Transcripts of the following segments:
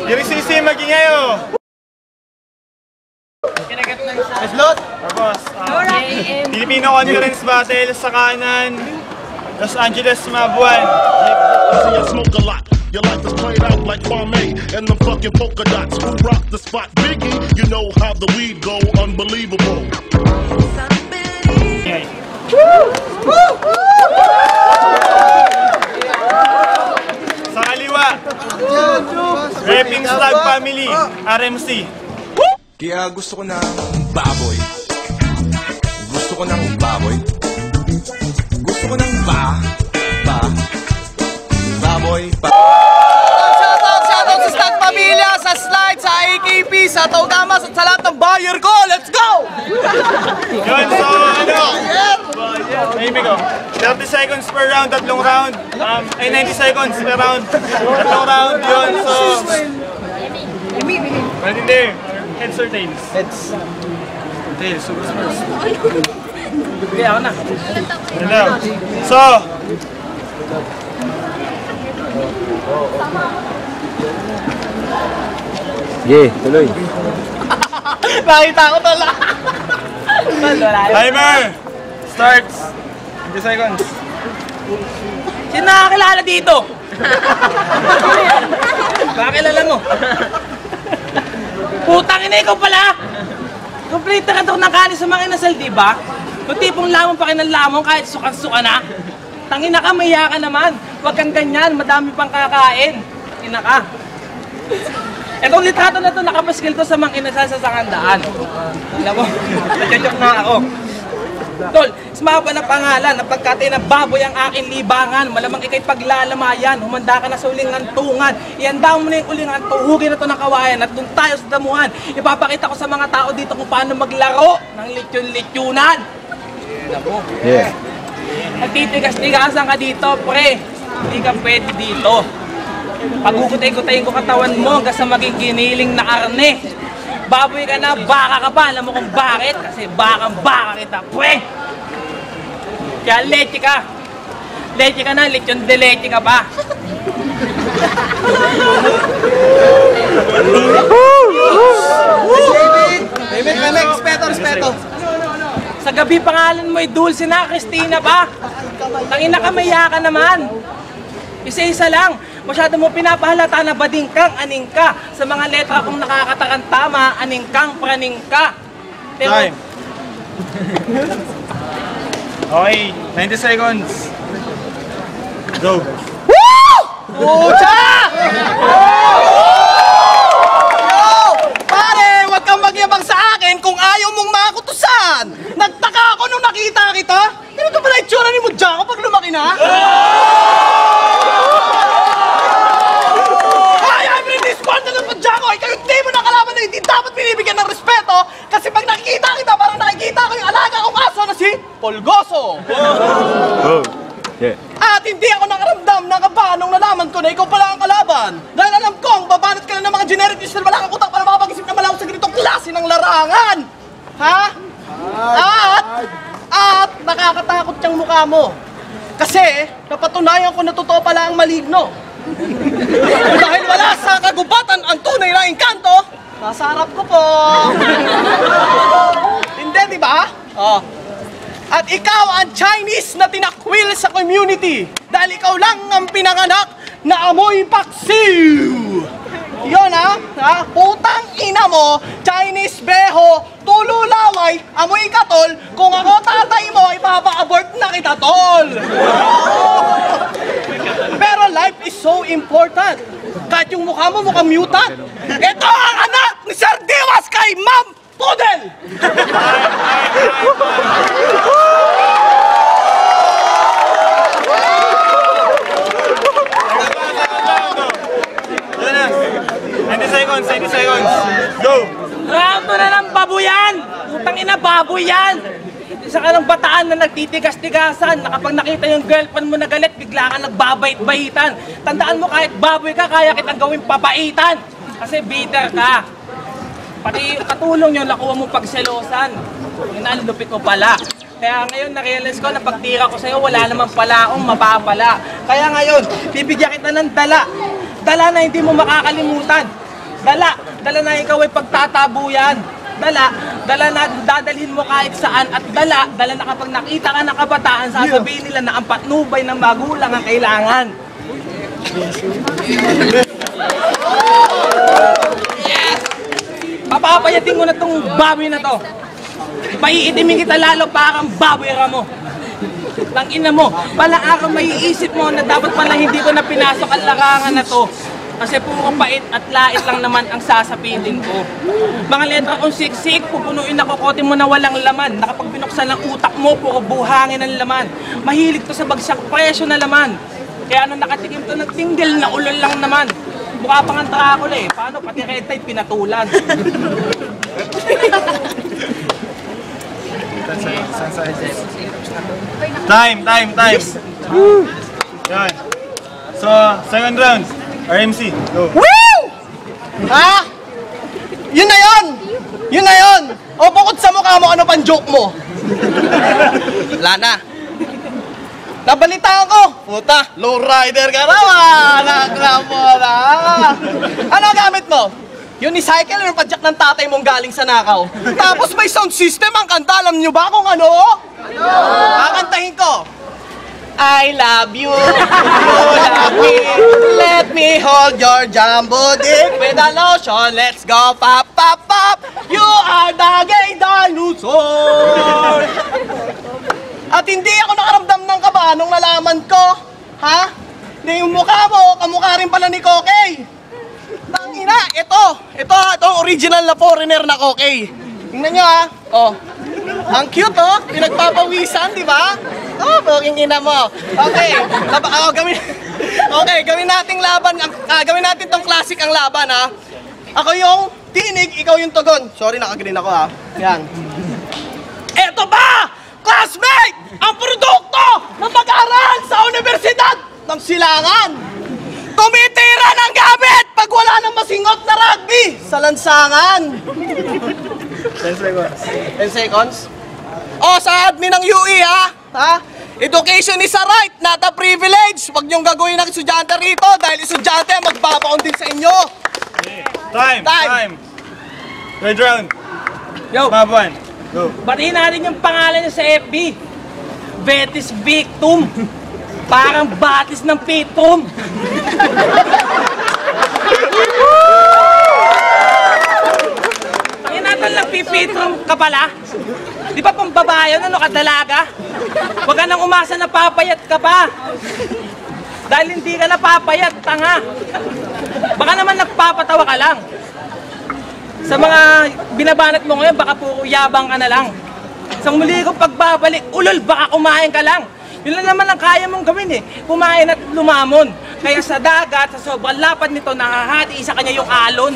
Girisisi, magingay Slot! Tapos, Filipino Conference Battle sa kanan, Los Angeles, Mabuan. You smoke a lot. Your life is played out like Farmay and them fucking polka dots. Who rock the spot? Biggie, you know how the weed go. Unbelievable. Sa kaliwa, Repping Slug Family, RMC. Kaya gusto ko ng baboy. Gusto ko ng baboy. Gusto ko ng baboy. Shoutout sa Slug Pamilya, sa Slide, sa AKP, sa Taugamas, at sa lahat ng buyer ko! Let's go! Yun, so maybe go. 30 seconds per round, tatlong round. 90 seconds per round, tatlong round. Yun, so right in there. Heads or tails? Heads. Tails, super first. Okay, ako na. Hello. So, tuloy. Nakita ko tala. timer starts. 20 seconds. Sino nakakilala dito? Nakakilala mo? Putang ina, ikaw pala! Complete ka ito ng kanin sa mga inasal, diba? Yung tipong lamang pa kinanlamong kahit suka-suka na. Tangina ka, mahiya ka naman. Huwag kang ganyan, madami pang kakain. Ina ka. Itong litrato na ito, nakapaskil to sa mga inasal sa sangandaan. Alam mo, nagjajoke na ako. Tol, sumaba na pangalan, napagkatay na baboy ang aking libangan. Malamang ikay paglalamayan, humanda ka na sa uling antungan. Ihanda mo na yung uling tuhugin na ito ng kawayan at doon tayo sa damuhan. Ipapakita ko sa mga tao dito kung paano maglaro ng lechon-lechonan. Yeah. Nagtitigas-tigasan ka dito, pre. Hindi ka pwede dito. Pagugutay-gutayin ko katawan mo hanggang sa maging giniling na karne. Baboy ka na, baka ka pa. Alam mo kung bakit? Kasi bakang-baka kita, pwe! Kaya leche ka. Leche ka na, lechon de leche ka pa. Respeto. Sa gabi pangalan mo ay Dulce na, Christina pa. Tangina ka, maya ka naman. Isa-isa lang. Masyado mo pinapahalata na bading kang aning ka. Sa mga letra kung nakakatakang tama, aning kang praning ka. Pero, Time. Okay, 90 seconds. Go. woo! Pucha! Yo! Pare, huwag kang magyabang sa akin kung ayaw mong makutusan. Nagtaka ako nung nakita kita. Ano ito pala itsura ni Mudjako pag lumaki na? Hindi dapat binibigyan ng respeto kasi pag nakikita kita, parang nakikita ko yung alaga kong aso na si Polgoso. Yeah. At hindi ako nakaramdam ng kaba nung nalaman ko na ikaw pala ang kalaban. Dahil alam kong babanat ka na ng mga generic news na wala kang utak para makapag-isip na malaw sa ganitong klase ng larangan. Ha? At nakakatakot yung mukha mo. Kasi napatunayan ko na totoo pala ang maligno. Dahil wala sa kagubatan ang tunay na engkanto, nasa harap ko po. Hindi, di ba? Oh. At ikaw ang Chinese na tinakwil sa community dahil ikaw lang ang pinanganak na amoy paksiw. Yun ha? Putang ina mo, Chinese beho, tululaway, amoy katol, kung ako tatay mo, ipapa-abort na kita, tol. Pero life is so important. Kahit yung mukha mo mukhang mutant. Ito ang anak ni Sir Dimas kay Ma'am Pudel! Seconds, 90 seconds. Go! Round na ng baboyan! Putang ina, baboy yan! Isa ka ng bataan na nagtitigas-tigasan na kapag nakita yung girlfriend mo na galit, bigla ka nagbabait-baitan. Tandaan mo, kahit baboy ka, kaya kitang gawing pabaitan. Kasi bitter ka. Pati katulong yung nakuha mong pagselosan. Inalupit mo pala. Kaya ngayon, na-realize ko na pagtira ko sa'yo, wala naman pala akong mapapala. Kaya ngayon, bibigyan kita ng dala. Dala na hindi mo makakalimutan. Dala na ikaw ay pagtatabuyan. Dala na dadalhin mo kahit saan at dala na kapag nakita ka ng kabataan, sasabihin nila na ang patnubay ng magulang ang kailangan. Yes! Papapayatin ko na tong baboy na to. Paiitimin kita lalo parang baboy ka mo. Tangina mo, pala ako maiisip mo na dapat pala hindi ko na pinasok ang larangan na to. Kasi puro pait at lait lang naman ang sasapitin ko. Mga letra kong siksik, pupunuin na kokote mo na walang laman. Nakapag binuksan ng utak mo, puro buhangin ang laman. Mahilig to sa bagsak presyo na laman. Kaya nung nakatikim to ng tinggil na ulol lang naman. Mukha pang ang Dracula eh. Paano pati red tide pinatulan? Time. Yan. So, second round. RMC, go. Woo! Ha? Yun na yun! Yun na yun! O bukod sa mukha mo, ano pang joke mo? Wala na. Nabalitaan ko! Puta, low rider ka naman! Nakramo na! Ano gamit mo? Unicycle yung padyak ng tatay mong galing sa Nakaw. Tapos may sound system ang kanta. Alam nyo ba kung ano? Ano? Kakantahin ko. I love you, you love me. Let me hold your jumbo dick with a lotion. Let's go pop, pop, pop. You are the gay dinosaur. At hindi ako nakaramdam ng kaba nung nalaman ko, ha? Na yung mukha mo, kamukha rin pala ni Kokey. Tangina, itong original na foreigner na Kokey. Tingnan nyo ha, oh. Ang cute oh, pinagpapawisan, di ba? Oh, boging ina mo. Okay, gawin nating laban, gawin natin tong classic ang laban ha. Ako yung tinig, ikaw yung tugon. Sorry, nakagreen ako ha. Yan. Eto ba, classmate, ang produkto ng mag-aaral sa Universidad ng Silangan. Tumitira ng gamit pag wala nang masingot na rugby sa lansangan. 10 seconds. 10 seconds? O, sa admin ng UE ha? Education is a right, not a privilege. Huwag niyong gagawin ng estudyante rito dahil estudyante ang magbabaon din sa inyo. Time. Third round. Yo, Mabuan, go. batiin natin yung pangalan niya sa FB. Betis Victim. Parang batis ng Petrum. Inatan lang pipitrum ka pala. Di ba pang babae yun, ano ka dalaga? Huwag ka nang umasa na papayat ka pa. Dahil hindi ka na papayat, tanga. Baka naman nagpapatawa ka lang. Sa mga binabanat mo ngayon, baka puro yabang ka na lang. Sa muli kong pagbabalik, ulol, baka kumain ka lang. Yun lang naman ang kaya mong gawin eh, kumain at lumamon. Kaya sa dagat, sa sobrang lapad nito, nakahati sa kanya yung alon.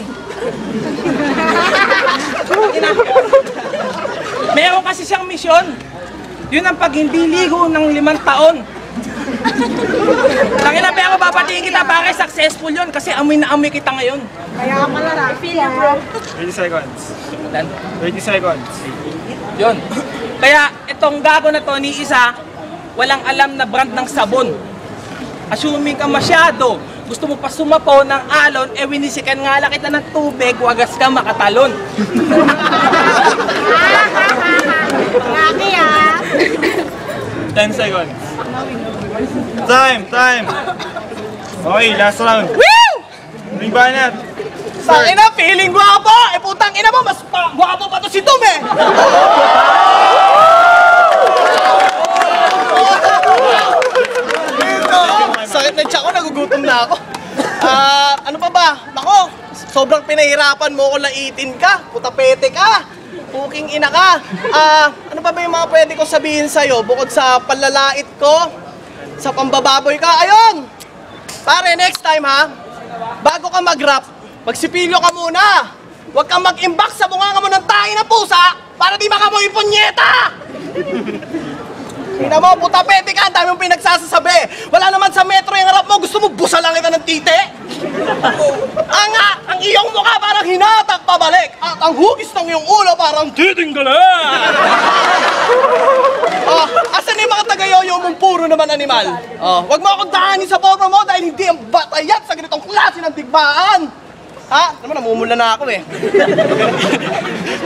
Meron kasi siyang misyon. Yun ang pag hindi ligo ng 5 taon. Tangina, pero babatiin kita, bakit successful yun? Kasi amoy na amoy kita ngayon. Kaya pala, feeling ko. 30 seconds. 30 seconds. Yun. Kaya itong gago na to ni isa, walang alam na brand ng sabon. Assuming ka masyado, gusto mo pa sumapaw ng alon, winisikan nga lang kita ng tubig, wagas ka makatalon. Laki 10 seconds. Time. Okay, last round. Woo! Ring banat. Tangina, feeling guwapo! Eh putang ina mo, mas guwapo pa to si Tom eh! Sakit na tiyan ko, nagugutom na ako. Ano pa ba? Nako, sobrang pinahirapan mo ko laitin ka. Putapete ka. Puking ina ka. Ano pa ba yung mga pwede ko sabihin sa'yo? Bukod sa palalait ko, sa pambababoy ka. Ayun! Pare, next time ha, bago ka mag-rap, magsipilyo ka muna. Huwag kang mag-imbak sa bunganga mo ng tayo na pusa para di makamoy punyeta! Ina mo, puta pete ka, ang dami mong pinagsasasabi. Wala naman sa metro yung harap mo, gusto mo busa lang kita ng tite? Ang iyong mukha parang hinatak pabalik. At ang hugis ng iyong ulo parang titinggalan. Asan yung mga taga-yoyo mong puro naman animal? Wag mo akong daanin sa forma mo dahil hindi ang batayat sa ganitong klase ng digmaan. Ha? Naman, namumula na ako eh.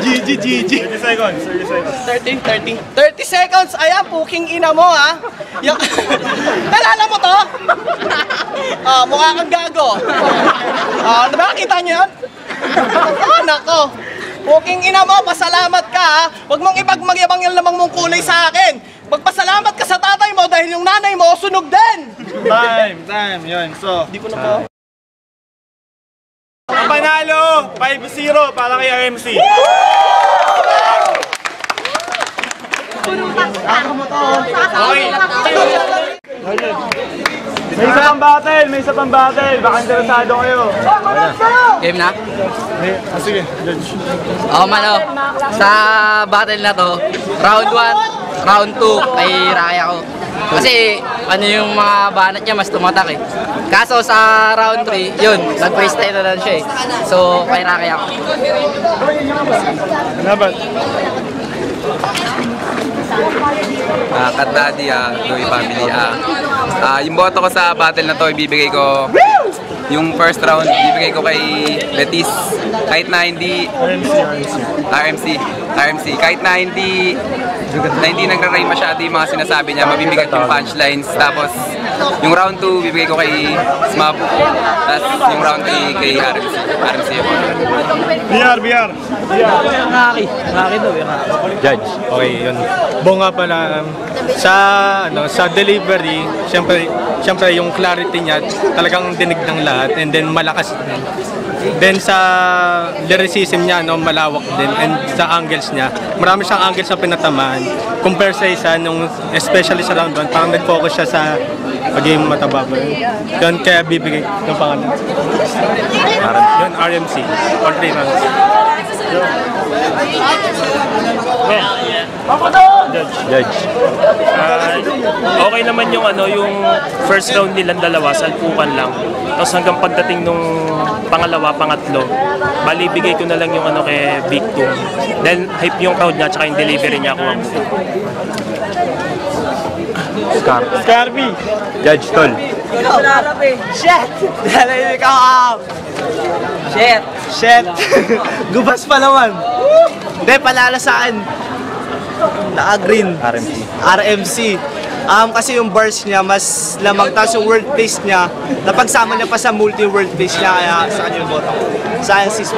GG. 30 seconds, 30 seconds. 30 seconds. Ayan, puking ina mo ha. Nalala mo to? Mukha kang gago. Nakakita niyo yun? Nako. Puking ina mo, pasalamat ka ha. Huwag mong ipagmagyabang yung lamang mong kulay sa akin. Magpasalamat ka sa tatay mo dahil yung nanay mo sunog din. Time, yun. So, Hindi ko na po. ang panalo, 5-0 para kay RMC. Okay. May isa pang battle. Baka interesado kayo. Game na? Sige, Judge. Oo man o. Sa battle na to, round 1, round 2 kay Raya ko. Kasi ano yung mga banat niya mas tumatak eh. Kaso sa round 3, yun, nag-freestyle na lang siya eh. So, kay Raya ko. Laban. Kat Daddy, Louie Family. Yung boto ko sa battle na to, ibibigay ko yung first round, ibibigay ko kay Betis. Kahit na hindi RMC. Kahit na hindi nagra-rhyme masyado yung mga sinasabi niya, mabibigat yung punchlines. Tapos yung round 2, bibigay ko kay Smab. Tapos yung round 3 kay RMC. BR. Judge. Okay, yun. Bunga pala sa delivery, syempre yung clarity niya talagang dinig ng lahat and then malakas din. Then sa lyricism niya malawak din and sa angles niya. Marami siyang angles na pinatamaan compare sa isa nung especially sa round 1 parang nag-focus siya sa pagiging mataba ba. Yun kaya bibigay ng pangalan. Yun RMC. All 3 rounds. Judge. Okay naman yung yung first round nilang dalawa, salpukan lang. Tapos hanggang pagdating nung pangalawa, pangatlo, bali bigay ko na lang yung kay Victor. Dahil hype yung crowd niya, tsaka yung delivery niya ako. Scarby. Judge Tol. Shit! Dahil ikaw Shit! Gubas pa naman. Hindi, palala saan? Naka-green. RMC. Kasi yung bars niya mas lamang, tapos yung word place niya napagsama niya pa sa multi-word place niya, kaya sa kanya yung bottom. Science is